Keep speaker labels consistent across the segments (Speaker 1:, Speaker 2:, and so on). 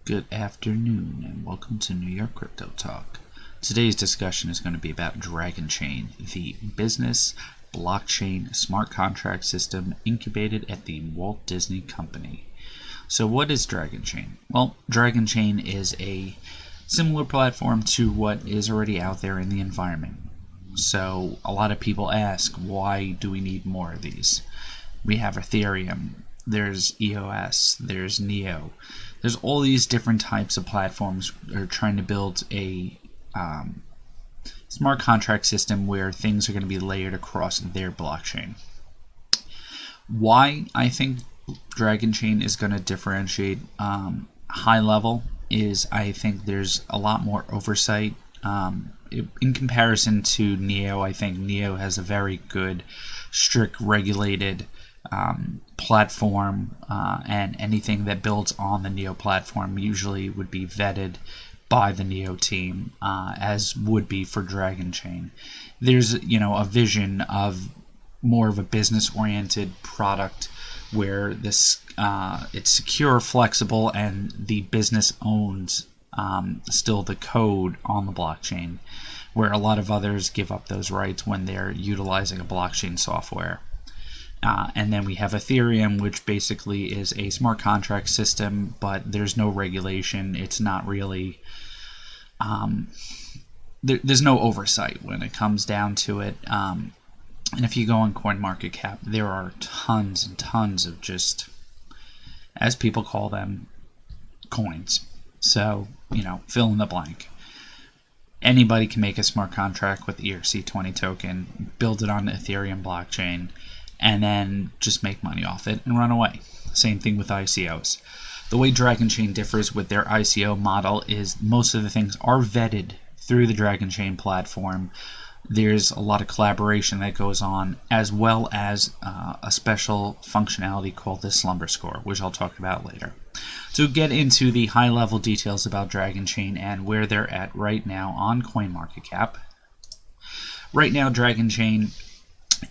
Speaker 1: Good afternoon and welcome to NYCryptoTalk. Today's discussion is going to be about Dragonchain, the business blockchain smart contract system incubated at the Walt Disney Company. So what is Dragonchain? Well, Dragonchain is a similar platform to what is already out there in the environment. So a lot of people ask, why do we need more of these? We have Ethereum, there's EOS, there's Neo. There's all these different types of platforms that are trying to build a smart contract system where things are going to be layered across their blockchain. Why I think Dragonchain is going to differentiate high level is I think there's a lot more oversight. In comparison to Neo, I think Neo has a very good, strict, regulated platform, and anything that builds on the Neo platform usually would be vetted by the Neo team, as would be for Dragonchain. There's a vision of more of a business-oriented product where this it's secure, flexible, and the business owns still the code on the blockchain, where a lot of others give up those rights when they're utilizing a blockchain software. And then we have Ethereum, which basically is a smart contract system, but there's no regulation. It's not really there's no oversight when it comes down to it. And if you go on CoinMarketCap, there are tons and tons of just, as people call them, coins. So, fill in the blank. Anybody can make a smart contract with ERC20 token, build it on the Ethereum blockchain, and then just make money off it and run away. Same thing with ICOs. The way Dragonchain differs with their ICO model is most of the things are vetted through the Dragonchain platform. There's a lot of collaboration that goes on, as well as a special functionality called the Slumber Score, which I'll talk about later. To get into the high-level details about Dragonchain and where they're at right now on CoinMarketCap. Right now, Dragonchain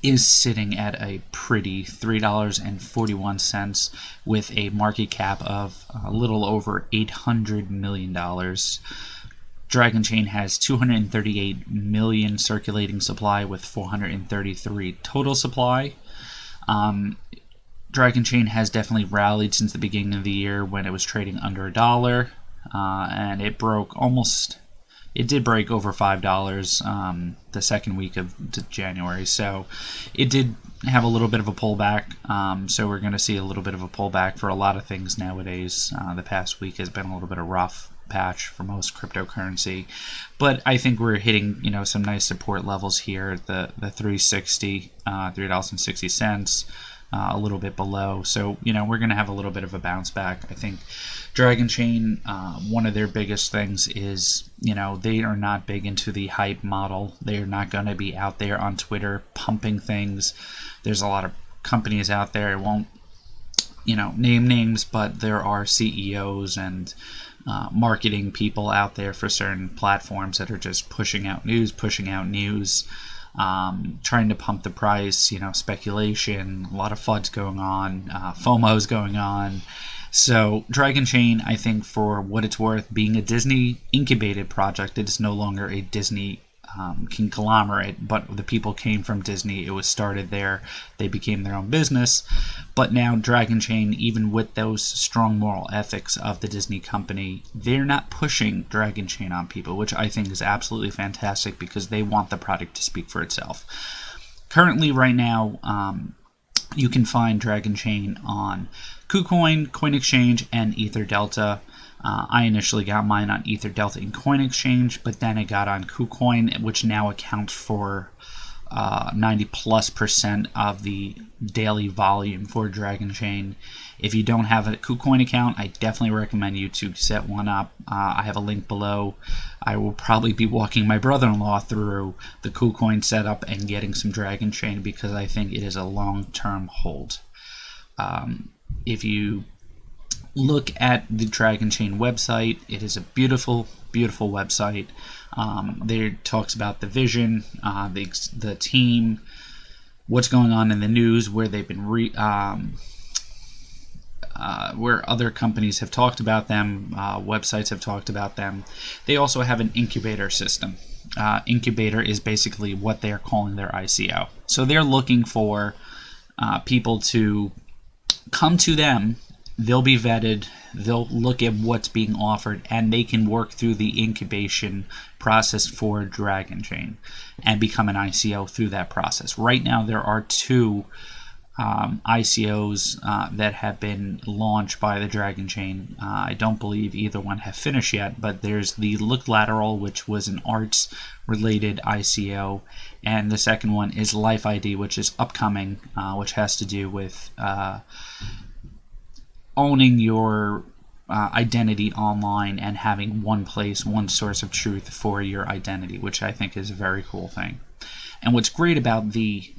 Speaker 1: is sitting at a pretty $3.41 with a market cap of a little over $800 million. Dragonchain has 238 million circulating supply with 433 total supply. Dragonchain has definitely rallied since the beginning of the year when it was trading under $1, and it broke almost. It did break over $5 the second week of January, so it did have a little bit of a pullback. So we're going to see a little bit of a pullback for a lot of things nowadays. The past week has been a little bit of rough patch for most cryptocurrency, but I think we're hitting some nice support levels here. The $3.60, a little bit below. So we're going to have a little bit of a bounce back. I think Dragonchain, one of their biggest things is, they are not big into the hype model. They're not going to be out there on Twitter pumping things. There's a lot of companies out there. I won't, name names, but there are CEOs and marketing people out there for certain platforms that are just pushing out news, trying to pump the price, speculation, a lot of FUDs going on, FOMO's going on. So Dragonchain, I think for what it's worth, being a Disney incubated project, it is no longer a Disney conglomerate, but the people came from Disney. It was started there. They became their own business. But now Dragonchain, even with those strong moral ethics of the Disney company, they're not pushing Dragonchain on people, which I think is absolutely fantastic because they want the product to speak for itself. Currently, right now, you can find Dragonchain on KuCoin, CoinExchange, and EtherDelta. I initially got mine on EtherDelta and CoinExchange, but then I got on KuCoin, which now accounts for 90+% of the daily volume for Dragonchain. If you don't have a KuCoin account, I definitely recommend you to set one up. I have a link below. I will probably be walking my brother-in-law through the KuCoin setup and getting some Dragonchain because I think it is a long-term hold. If you look at the Dragonchain website, it is a beautiful, beautiful website. There talks about the vision, the team, what's going on in the news, where they've been where other companies have talked about them, websites have talked about them. They also have an incubator system. Incubator is basically what they're calling their ICO. So they're looking for people to come to them. They'll be vetted, they'll look at what's being offered, and they can work through the incubation process for Dragonchain and become an ICO through that process. Right now there are two ICOs that have been launched by the Dragonchain. I don't believe either one have finished yet, but there's the Look Lateral, which was an arts related ICO, and the second one is Life ID, which is upcoming, which has to do with owning your identity online and having one place, one source of truth for your identity, which I think is a very cool thing. And what's great about the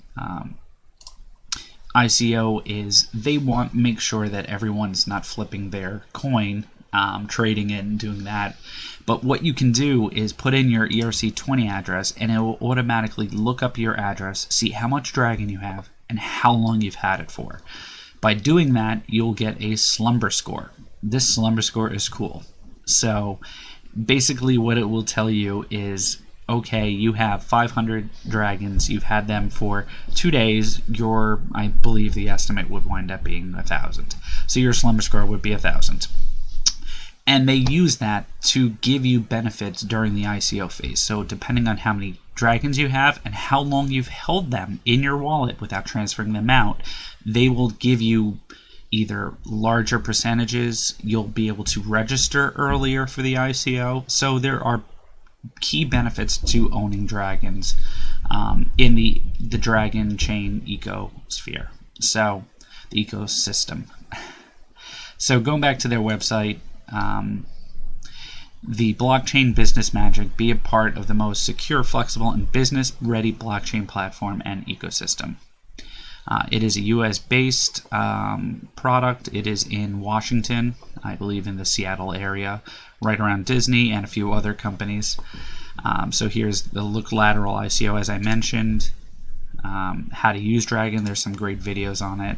Speaker 1: ICO is they want to make sure that everyone's not flipping their coin, trading it and doing that. But what you can do is put in your ERC20 address, and it will automatically look up your address, see how much Dragon you have, and how long you've had it for. By doing that, you'll get a slumber score. This slumber score is cool. So basically what it will tell you is, okay, you have 500 dragons, you've had them for 2 days, I believe the estimate would wind up being 1,000. So your slumber score would be 1,000. And they use that to give you benefits during the ICO phase. So depending on how many dragons you have and how long you've held them in your wallet without transferring them out, they will give you either larger percentages, you'll be able to register earlier for the ICO. So there are key benefits to owning dragons in the Dragonchain ecosphere. So the ecosystem. So going back to their website, the blockchain business magic, be a part of the most secure, flexible, and business-ready blockchain platform and ecosystem. It is a US-based product. It is in Washington, I believe in the Seattle area, right around Disney and a few other companies. So here's the Look Lateral ICO, as I mentioned, how to use Dragon. There's some great videos on it,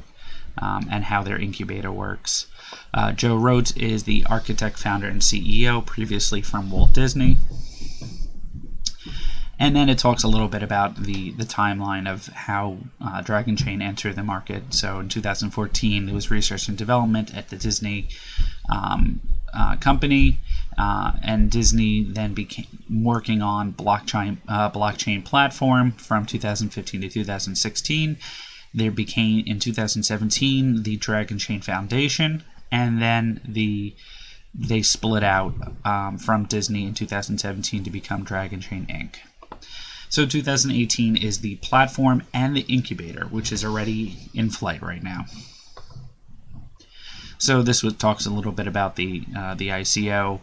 Speaker 1: and how their incubator works. Joe Rhodes is the architect, founder, and CEO, previously from Walt Disney. And then it talks a little bit about the timeline of how Dragonchain entered the market. So in 2014, there was research and development at the Disney company, and Disney then began working on blockchain platform from 2015 to 2016. There became, in 2017, the Dragonchain Foundation, and then they split out from Disney in 2017 to become Dragonchain Inc. So 2018 is the platform and the incubator, which is already in flight right now. So this talks a little bit about the ICO.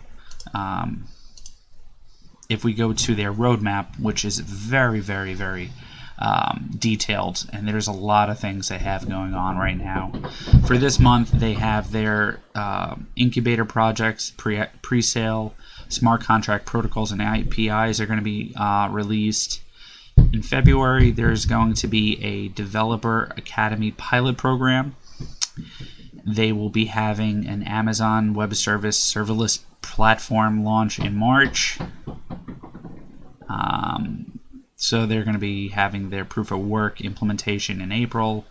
Speaker 1: If we go to their roadmap, which is very, very, very detailed, and there's a lot of things they have going on right now. For this month, they have their incubator projects, pre-sale, smart contract protocols, and APIs are going to be released. In February, there's going to be a Developer Academy pilot program. They will be having an Amazon Web Service serverless platform launch in March. So they're going to be having their proof of work implementation in April.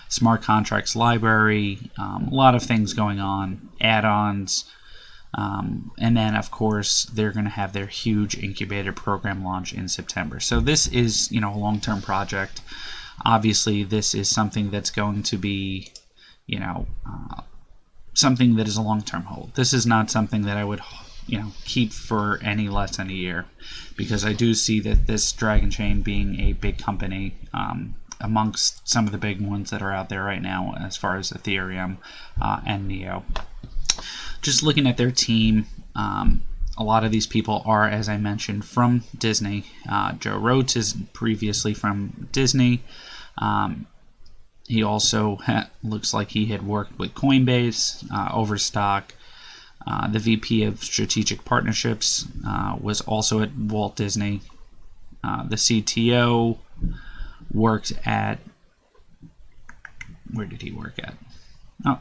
Speaker 1: Smart contracts library, a lot of things going on, add-ons, and then of course they're going to have their huge incubator program launch in September. So this is, a long-term project. Obviously, this is something that's going to be, something that is a long-term hold. This is not something that I would, keep for any less than a year, because I do see that this Dragonchain being a big company amongst some of the big ones that are out there right now, as far as Ethereum and Neo. Just looking at their team, a lot of these people are, as I mentioned, from Disney. Joe Rhodes is previously from Disney. He also looks like he had worked with Coinbase, Overstock. The VP of Strategic Partnerships was also at Walt Disney. The CTO worked at... Where did he work at?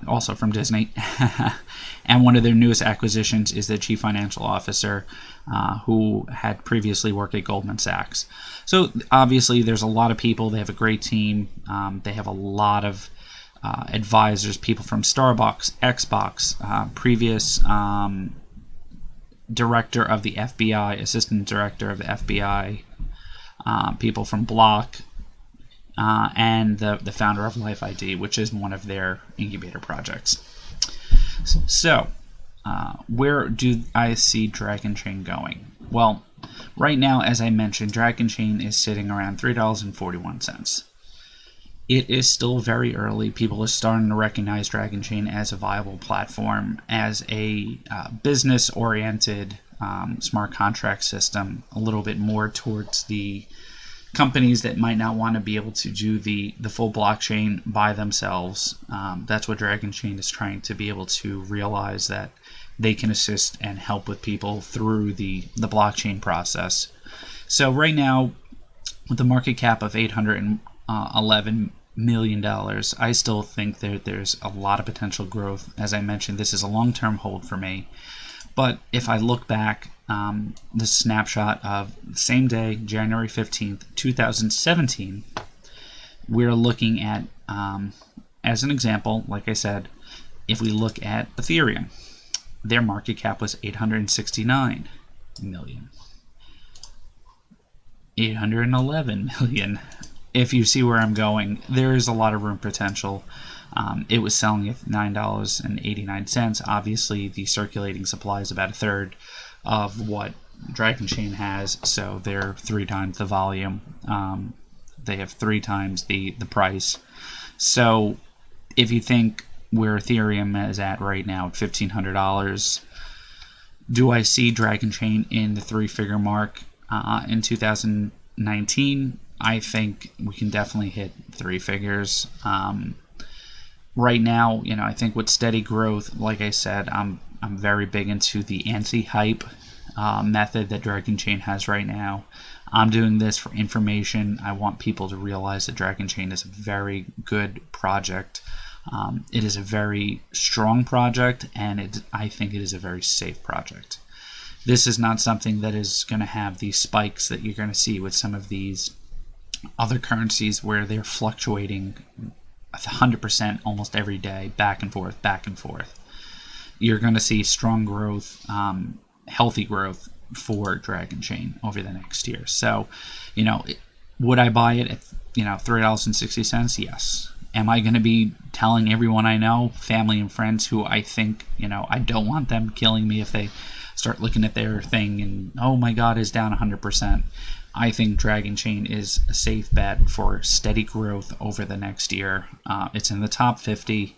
Speaker 1: also from Disney. And one of their newest acquisitions is the chief financial officer, who had previously worked at Goldman Sachs. So obviously there's a lot of people. They have a great team. They have a lot of advisors, people from Starbucks, Xbox, previous director of the FBI, assistant director of the FBI, people from Block, and the founder of Life ID, which is one of their incubator projects. So, where do I see Dragonchain going? Well, right now, as I mentioned, Dragonchain is sitting around $3.41. It is still very early. People are starting to recognize Dragonchain as a viable platform, as a business-oriented smart contract system, a little bit more towards the companies that might not want to be able to do the full blockchain by themselves. That's what Dragonchain is trying to be able to realize, that they can assist and help with people through the blockchain process. So right now, with the market cap of $811 million, I still think there's a lot of potential growth. As I mentioned, this is a long-term hold for me. But if I look back, the snapshot of the same day, January 15th, 2017, we're looking at, as an example, like I said, if we look at Ethereum, their market cap was $869 million. 811 million. If you see where I'm going, there is a lot of room potential. It was selling at $9.89. Obviously, the circulating supply is about a third of what Dragonchain has, so they're 3 times the volume. They have 3 times the price. So if you think where Ethereum is at right now at $1,500, do I see Dragonchain in the 3-figure mark in 2019? I think we can definitely hit 3 figures. Right now, I think with steady growth, like I said, I'm very big into the anti-hype method that Dragonchain has right now. I'm doing this for information. I want people to realize that Dragonchain is a very good project. It is a very strong project, and I think it is a very safe project. This is not something that is going to have these spikes that you're going to see with some of these other currencies where they're fluctuating 100% almost every day, back and forth, back and forth. You're going to see strong growth, healthy growth for Dragonchain over the next year. So, would I buy it at $3.60? Yes. Am I going to be telling everyone I know, family and friends, who I think, I don't want them killing me if they start looking at their thing and, oh my God, it's down 100%. I think Dragonchain is a safe bet for steady growth over the next year. It's in the top 50.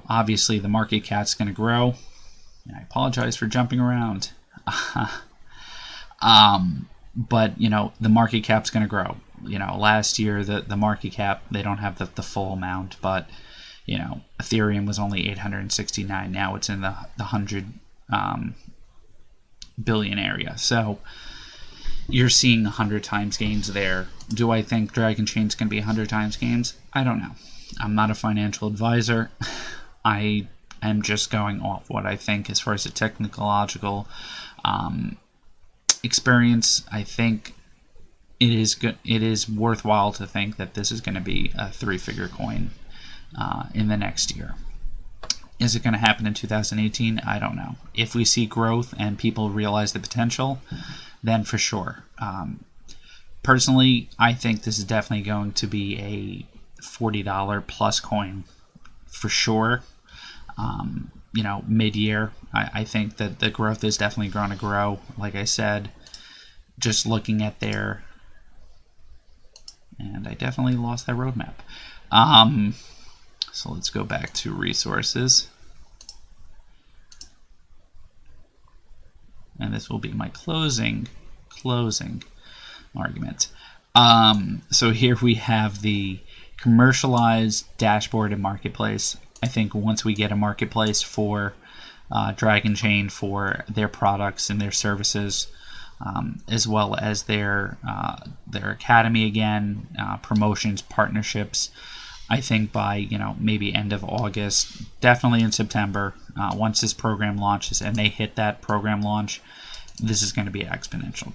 Speaker 1: Obviously the market cap's going to grow. And I apologize for jumping around. But, the market cap's going to grow. Last year the market cap, they don't have the full amount, but, Ethereum was only 869. Now it's in the 100 billion area. So you're seeing 100 times gains there. Do I think Dragonchain's going to be 100 times gains? I don't know. I'm not a financial advisor. I am just going off what I think as far as the technological experience. I think it is good. It is worthwhile to think that this is going to be a 3-figure coin in the next year. Is it going to happen in 2018? I don't know. If we see growth and people realize the potential, then for sure. Personally, I think this is definitely going to be a $40 plus coin for sure. Mid-year, I think that the growth is definitely going to grow. Like I said, just looking at their, and I definitely lost that roadmap. So let's go back to resources. And this will be my closing argument. So here we have the commercialized dashboard and marketplace. I think once we get a marketplace for Dragonchain for their products and their services, as well as their academy again, promotions, partnerships, I think by, maybe end of August, definitely in September, once this program launches and they hit that program launch, this is going to be exponential.